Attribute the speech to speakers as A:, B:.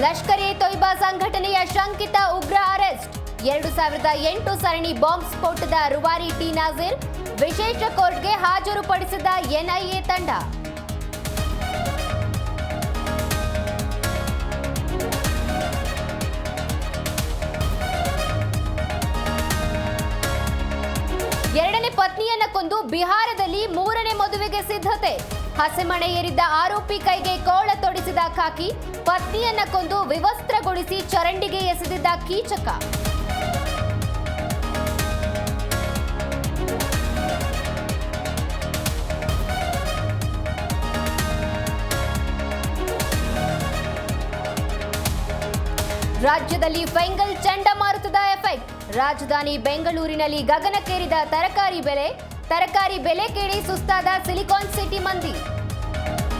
A: Lashkar A Toiba ಸಂಘಟನೆಯ ಶಂಕಿತ ಉಗ್ರ ಅರೆಸ್ಟ್ 2008 ಸರಣಿ ಬಾಂಬ್ ಸ್ಫೋಟದ ರೂವಾರಿ ಟಿ ನಾಜೀರ್ ವಿಶೇಷ ಕೋರ್ಟ್ಗೆ ಹಾಜರುಪಡಿಸಿದ ಎನ್ಐಎ ತಂಡ. ಎರಡನೇ ಪತ್ನಿಯನ್ನ ಕೊಂದು ಬಿಹಾರದಲ್ಲಿ ಮೂರನೇ ಮದುವೆಗೆ ಸಿದ್ಧತೆ. ಹಸೆಮಣೆ ಏರಿದ್ದ ಆರೋಪಿ ಕೈಗೆ ಕೋಳ ತೊಡಿಸಿದ ಖಾಕಿ, ಪತ್ನಿಯನ್ನ ಕೊಂದು ವಿವಸ್ತ್ರಗೊಳಿಸಿ ಚರಂಡಿಗೆ ಎಸೆದಿದ್ದ ಕೀಚಕ. ರಾಜ್ಯದಲ್ಲಿ ಫೆಂಗಲ್ ಚಂಡಮಾರುತದ ಎಫೆಕ್ಟ್. ರಾಜಧಾನಿ ಬೆಂಗಳೂರಿನಲ್ಲಿ ಗಗನಕ್ಕೇರಿದ ತರಕಾರಿ ಬೆಲೆ ಕೇಳಿ ಸುಸ್ತಾದ ಸಿಲಿಕಾನ್ ಸಿಟಿ ಮಂದಿ.